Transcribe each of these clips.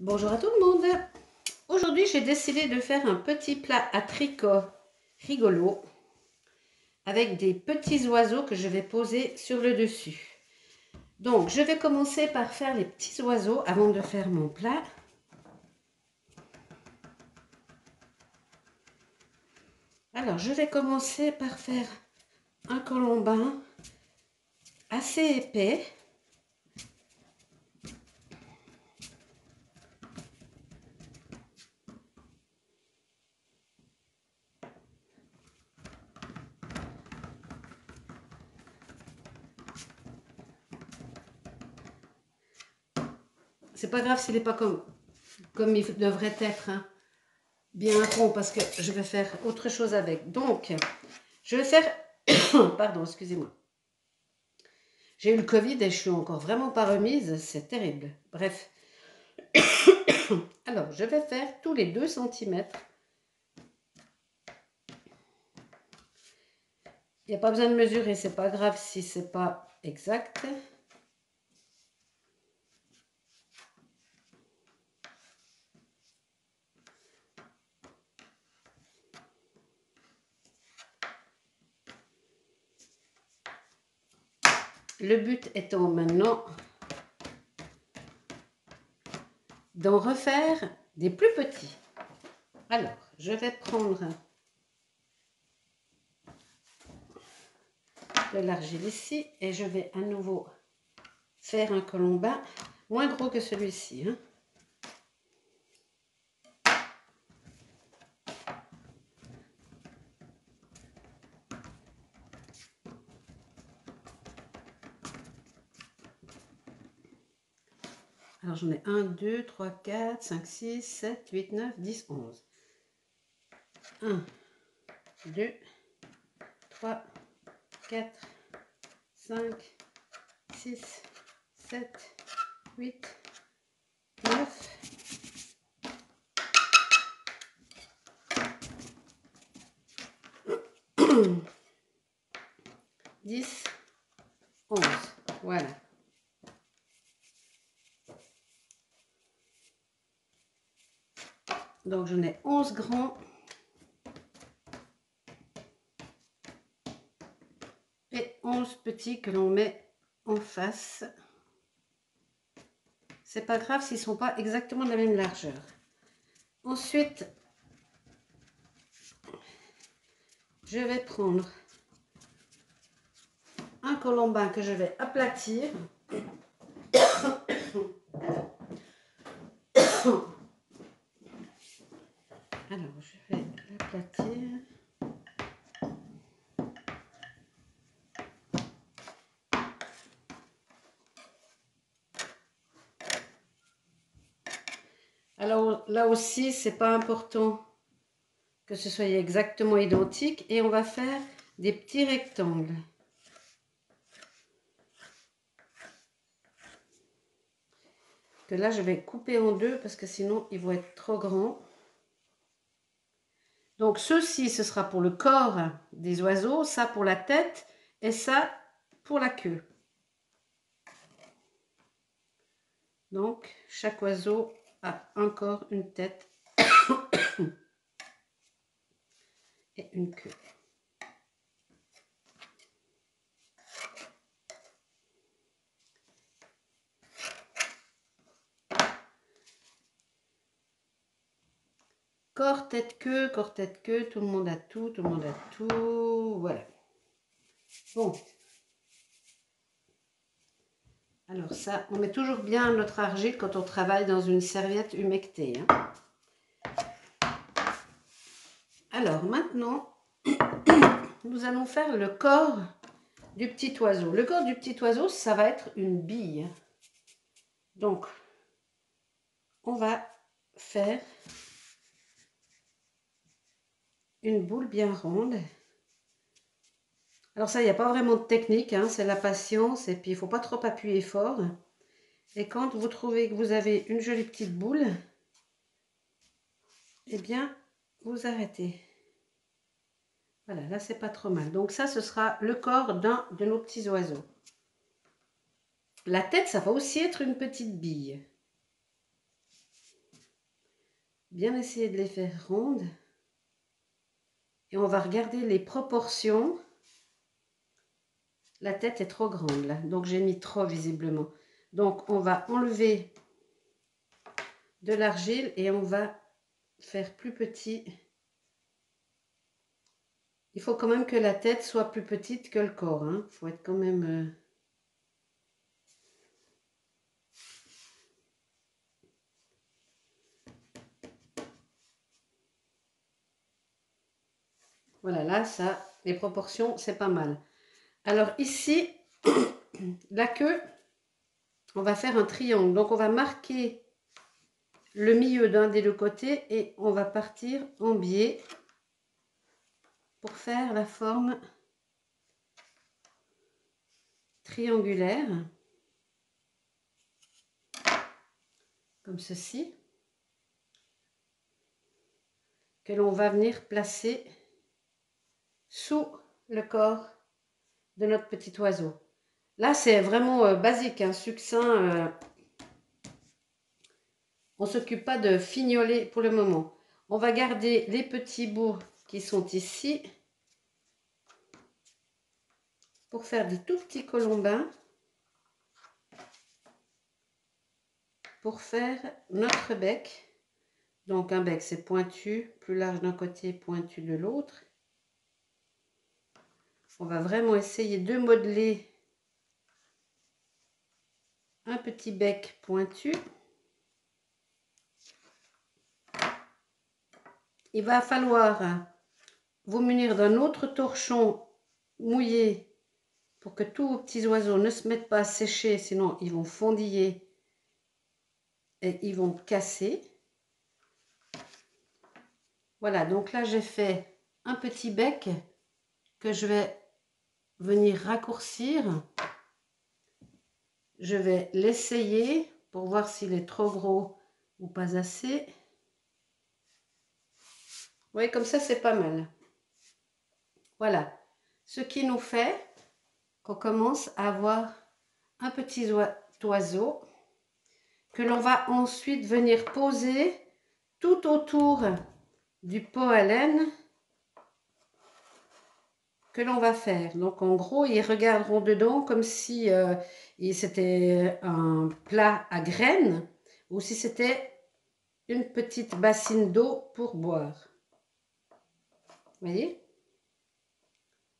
Bonjour à tout le monde. Aujourd'hui, j'ai décidé de faire un petit plat à tricot rigolo avec des petits oiseaux que je vais poser sur le dessus. Donc, je vais commencer par faire les petits oiseaux avant de faire mon plat. Alors, je vais commencer par faire un colombin assez épais. C'est pas grave s'il n'est pas comme il devrait être, hein. Bien rond, parce que je vais faire autre chose avec. Donc, je vais faire... Pardon, excusez-moi. J'ai eu le Covid et je suis encore vraiment pas remise, c'est terrible. Bref. Alors, je vais faire tous les 2 cm. Il n'y a pas besoin de mesurer, c'est pas grave si c'est pas exact. Le but étant maintenant d'en refaire des plus petits. Alors, je vais prendre de l'argile ici et je vais à nouveau faire un colombin moins gros que celui-ci, hein. Alors j'en ai 1, 2, 3, 4, 5, 6, 7, 8, 9, 10, 11. 1, 2, 3, 4, 5, 6, 7, 8, 9, 10, 11. Voilà. Donc j'en ai 11 grands et 11 petits que l'on met en face. C'est pas grave s'ils ne sont pas exactement de la même largeur. Ensuite, je vais prendre un colombin que je vais aplatir. Alors, je vais l'aplatir. Alors, là aussi, c'est pas important que ce soit exactement identique. Et on va faire des petits rectangles. Que là, je vais couper en deux parce que sinon, ils vont être trop grands. Donc, ceci, ce sera pour le corps des oiseaux, ça pour la tête et ça pour la queue. Donc, chaque oiseau a encore une tête et une queue. Corps, tête, queue, tout le monde a tout, tout le monde a tout, voilà. Bon. Alors ça, on met toujours bien notre argile quand on travaille dans une serviette humectée, hein. Alors maintenant, nous allons faire le corps du petit oiseau. Le corps du petit oiseau, ça va être une bille. Donc, on va faire une boule bien ronde. Alors ça, il n'y a pas vraiment de technique, hein, c'est la patience et puis il ne faut pas trop appuyer fort. Et quand vous trouvez que vous avez une jolie petite boule, eh bien, vous arrêtez. Voilà, là, c'est pas trop mal. Donc ça, ce sera le corps d'un de nos petits oiseaux. La tête, ça va aussi être une petite bille. bien essayer de les faire rondes. Et on va regarder les proportions. La tête est trop grande là, donc j'ai mis trop visiblement. Donc on va enlever de l'argile et on va faire plus petit. Il faut quand même que la tête soit plus petite que le corps. Il faut être quand même... Voilà, là, ça, les proportions, c'est pas mal. Alors ici, la queue, on va faire un triangle. Donc on va marquer le milieu d'un des deux côtés et on va partir en biais pour faire la forme triangulaire, comme ceci, que l'on va venir placer sous le corps de notre petit oiseau. Là, c'est vraiment basique, succinct. On ne s'occupe pas de fignoler pour le moment. On va garder les petits bouts qui sont ici pour faire des tout petits colombins pour faire notre bec. Donc un bec, c'est pointu, plus large d'un côté, pointu de l'autre. On va vraiment essayer de modeler un petit bec pointu. Il va falloir vous munir d'un autre torchon mouillé pour que tous vos petits oiseaux ne se mettent pas à sécher, sinon ils vont fondiller et ils vont casser. Voilà, donc là j'ai fait un petit bec que je vais venir raccourcir. Je vais l'essayer pour voir s'il est trop gros ou pas assez. Oui, comme ça c'est pas mal. Voilà, ce qui nous fait qu'on commence à avoir un petit oiseau que l'on va ensuite venir poser tout autour du pot à laine que l'on va faire. Donc en gros, ils regarderont dedans comme si c'était un plat à graines ou si c'était une petite bassine d'eau pour boire. Vous voyez?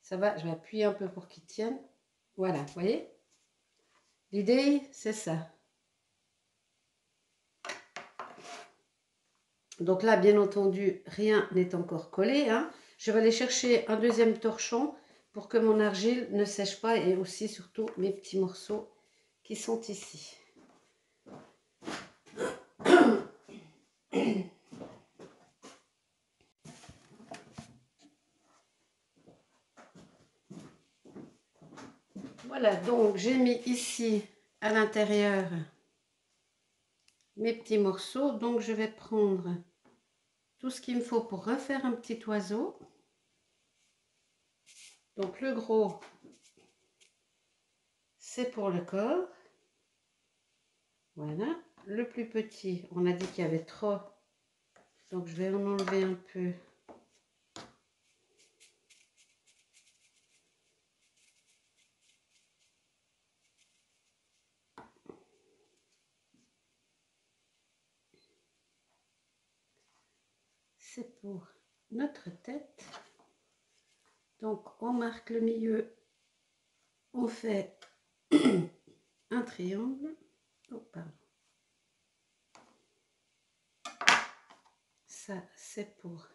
Ça va, je vais appuyer un peu pour qu'il tienne. Voilà, vous voyez? L'idée, c'est ça. Donc là, bien entendu, rien n'est encore collé. Je vais aller chercher un deuxième torchon pour que mon argile ne sèche pas et aussi surtout mes petits morceaux qui sont ici. Voilà, donc j'ai mis ici à l'intérieur mes petits morceaux. Donc je vais prendre tout ce qu'il me faut pour refaire un petit oiseau. Donc le gros, c'est pour le corps. Voilà. Le plus petit, on a dit qu'il y avait trop. Donc je vais en enlever un peu. C'est pour notre tête. Donc on marque le milieu. On fait un triangle. Oh, pardon. Ça, c'est pour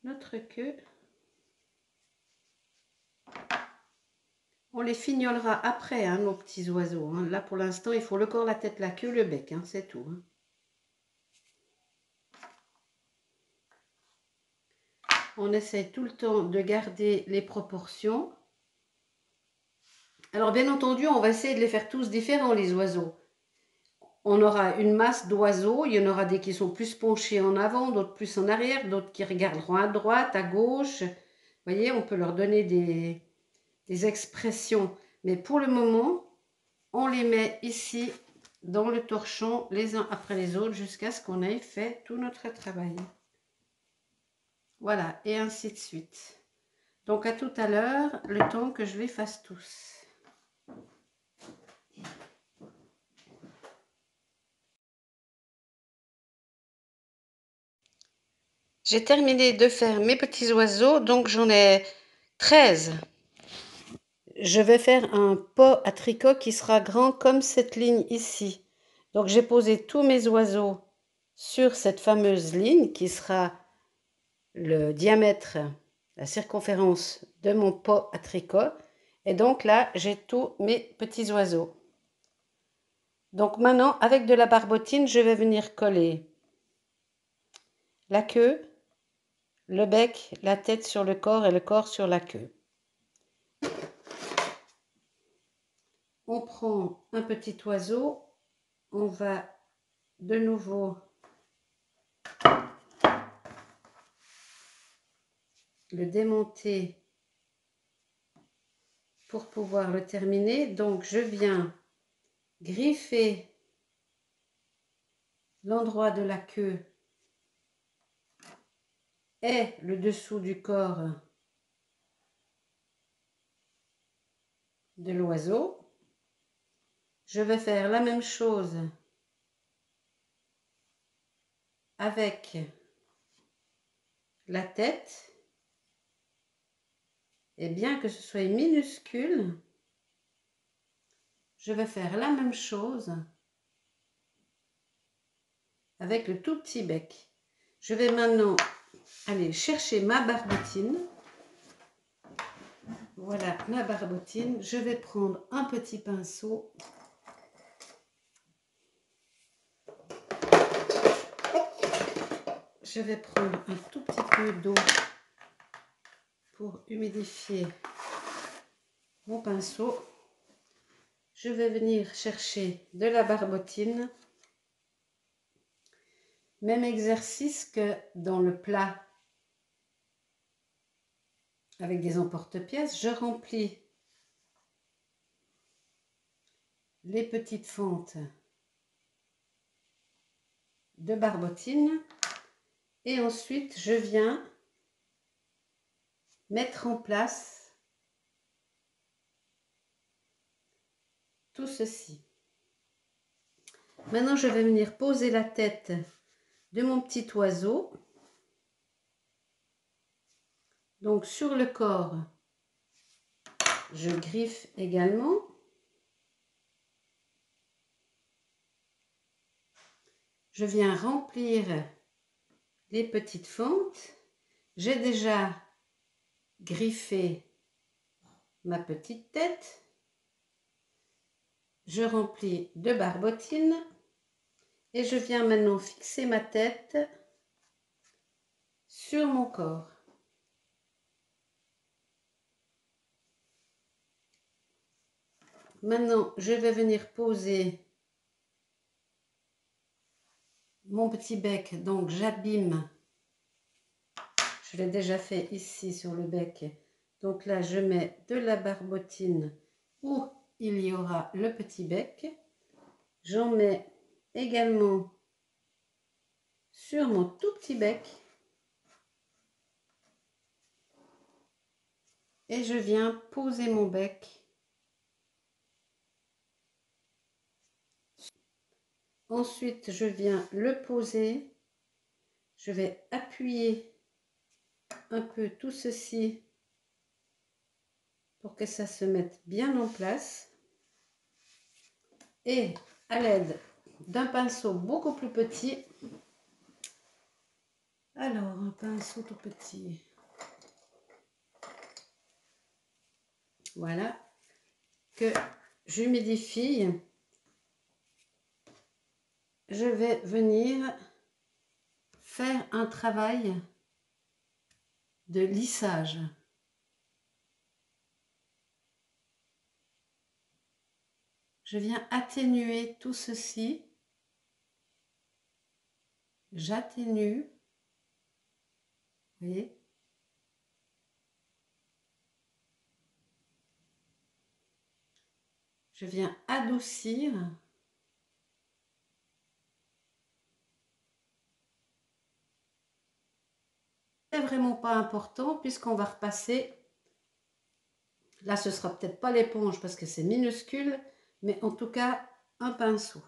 notre queue. On les fignolera après, nos petits oiseaux. Là, pour l'instant, il faut le corps, la tête, la queue, le bec. C'est tout. On essaie tout le temps de garder les proportions. Alors, bien entendu, on va essayer de les faire tous différents, les oiseaux. On aura une masse d'oiseaux. Il y en aura des qui sont plus penchés en avant, d'autres plus en arrière, d'autres qui regarderont à droite, à gauche. Vous voyez, on peut leur donner des expressions. Mais pour le moment, on les met ici dans le torchon les uns après les autres jusqu'à ce qu'on ait fait tout notre travail. Voilà, et ainsi de suite. Donc à tout à l'heure, le temps que je les fasse tous. J'ai terminé de faire mes petits oiseaux, donc j'en ai 13. Je vais faire un pot à tricot qui sera grand comme cette ligne ici. Donc j'ai posé tous mes oiseaux sur cette fameuse ligne qui sera le diamètre, la circonférence de mon pot à tricot. Et donc là, j'ai tous mes petits oiseaux. Donc maintenant, avec de la barbotine, je vais venir coller la queue, le bec, la tête sur le corps et le corps sur la queue. On prend un petit oiseau, on va de nouveau le démonter pour pouvoir le terminer. Donc je viens griffer l'endroit de la queue et le dessous du corps de l'oiseau. Je vais faire la même chose avec la tête. Et bien que ce soit minuscule, je vais faire la même chose avec le tout petit bec. Je vais maintenant aller chercher ma barbotine. Voilà ma barbotine. Je vais prendre un petit pinceau. Je vais prendre un tout petit peu d'eau pour humidifier mon pinceau. Je vais venir chercher de la barbotine. Même exercice que dans le plat avec des emporte-pièces. Je remplis les petites fentes de barbotine et ensuite je viens mettre en place tout ceci. Maintenant je vais venir poser la tête de mon petit oiseau. Donc sur le corps, je griffe également. Je viens remplir les petites fentes. J'ai déjà griffé ma petite tête. Je remplis de barbotine et je viens maintenant fixer ma tête sur mon corps. Maintenant, je vais venir poser mon petit bec. Donc, j'abîme. Je l'ai déjà fait ici sur le bec. Donc là, je mets de la barbotine où il y aura le petit bec. J'en mets également sur mon tout petit bec. Et je viens poser mon bec. Ensuite, je viens le poser. Je vais appuyer un peu tout ceci pour que ça se mette bien en place. Et à l'aide d'un pinceau beaucoup plus petit, alors un pinceau tout petit, voilà, que j'humidifie, je vais venir faire un travail de lissage. Je viens atténuer tout ceci. J'atténue. Vous voyez? Je viens adoucir. vraiment pas important puisqu'on va repasser. Là, ce sera peut-être pas l'éponge parce que c'est minuscule, mais en tout cas, un pinceau.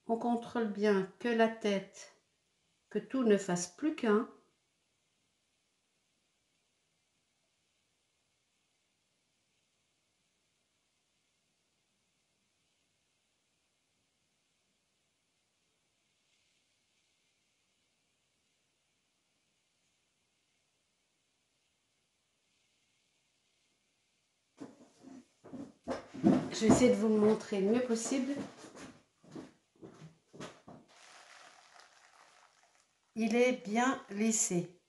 On contrôle bien que la tête, que tout ne fasse plus qu'un. Je vais essayer de vous le montrer le mieux possible. Il est bien lissé.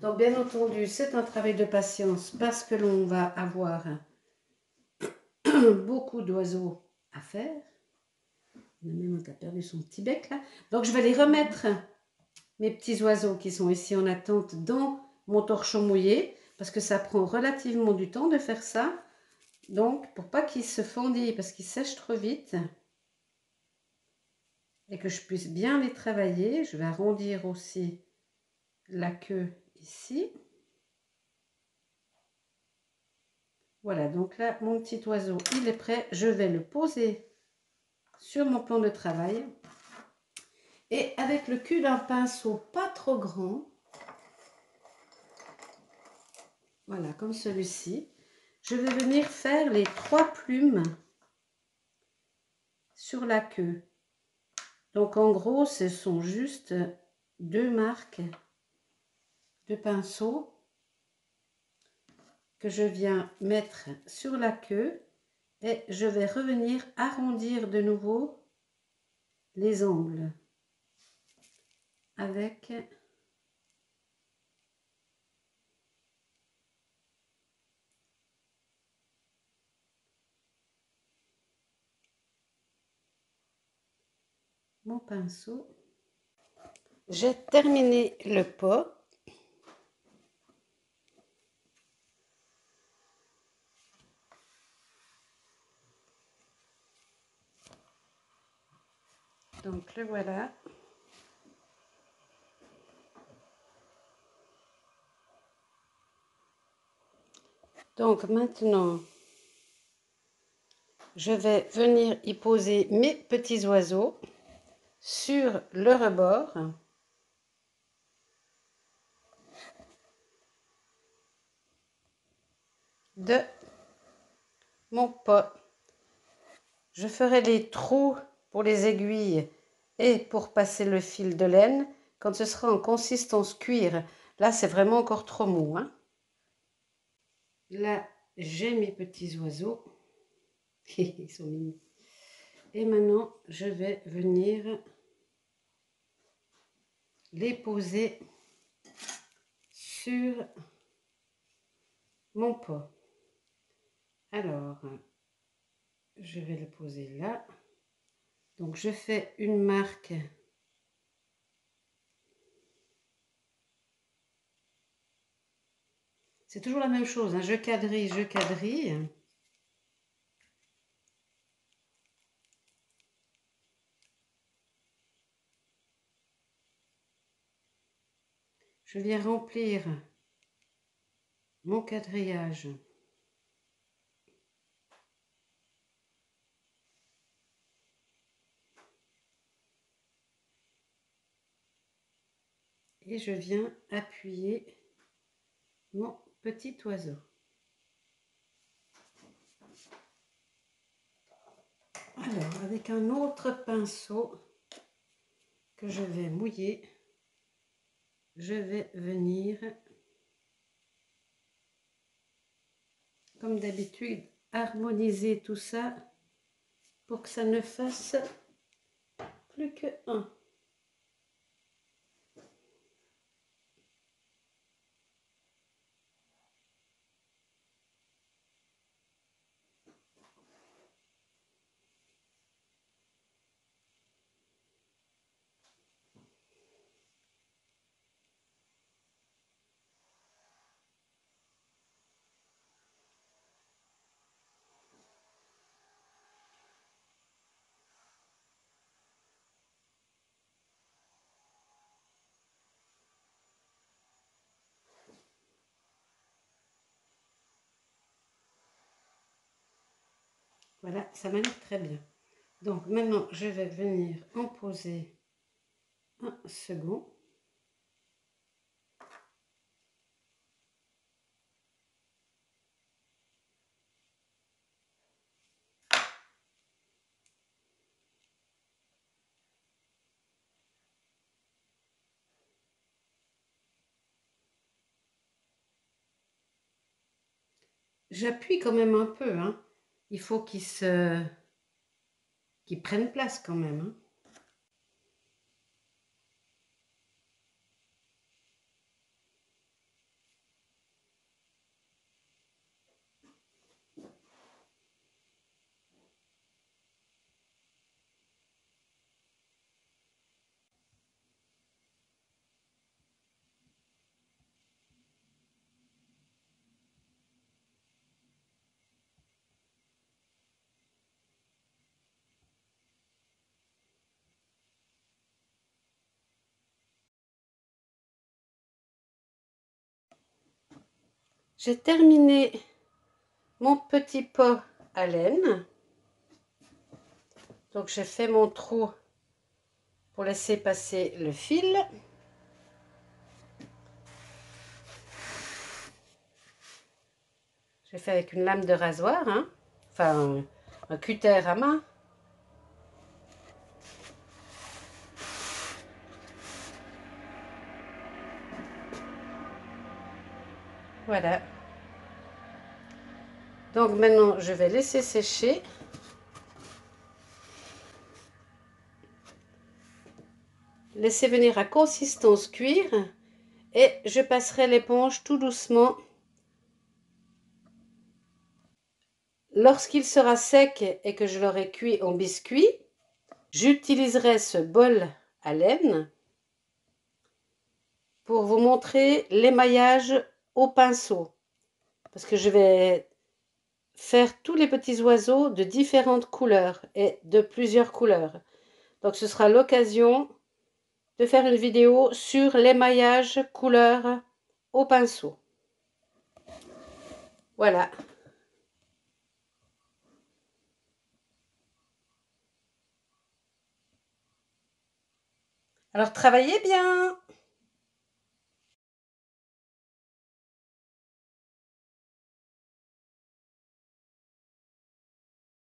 Donc bien entendu, c'est un travail de patience parce que l'on va avoir beaucoup d'oiseaux à faire. Il y en a même un qui a perdu son petit bec là. Donc je vais les remettre, mes petits oiseaux qui sont ici en attente, dans mon torchon mouillé parce que ça prend relativement du temps de faire ça. Donc pour pas qu'ils se fendillent parce qu'ils sèchent trop vite et que je puisse bien les travailler, je vais arrondir aussi la queue ici. Voilà, donc là, mon petit oiseau, il est prêt. Je vais le poser sur mon plan de travail. Et avec le cul d'un pinceau pas trop grand, voilà, comme celui-ci, je vais venir faire les 3 plumes sur la queue. Donc en gros, ce sont juste 2 marques de pinceau que je viens mettre sur la queue et je vais revenir arrondir de nouveau les angles avec mon pinceau. J'ai terminé le pot. Donc le voilà. Donc maintenant, je vais venir y poser mes petits oiseaux sur le rebord de mon pot. Je ferai les trous pour les aiguilles et pour passer le fil de laine quand ce sera en consistance cuir. Là, c'est vraiment encore trop mou, hein. Là, j'ai mes petits oiseaux. Ils sont mignons. Et maintenant, je vais venir les poser sur mon pot. Alors, je vais le poser là. Donc, je fais une marque. C'est toujours la même chose, hein. Je quadrille, je quadrille. Je viens remplir mon quadrillage. Et je viens appuyer mon petit oiseau. Alors, avec un autre pinceau que je vais mouiller, je vais venir, comme d'habitude, harmoniser tout ça pour que ça ne fasse plus que un. Voilà, ça m'a l'air très bien. Donc maintenant, je vais venir en poser un second. J'appuie quand même un peu, hein. Il faut qu'ils prennent place quand même, hein. J'ai terminé mon petit pot à laine. Donc j'ai fait mon trou pour laisser passer le fil. J'ai fait avec une lame de rasoir, hein. Enfin un cutter à main. Voilà. Donc maintenant je vais laisser sécher. Laisser venir à consistance cuir. Et je passerai l'éponge tout doucement. Lorsqu'il sera sec et que je l'aurai cuit en biscuit, j'utiliserai ce bol à laine pour vous montrer l'émaillage au pinceau. Parce que je vais faire tous les petits oiseaux de différentes couleurs et de plusieurs couleurs. Donc ce sera l'occasion de faire une vidéo sur l'émaillage couleur au pinceau. Voilà. Alors travaillez bien!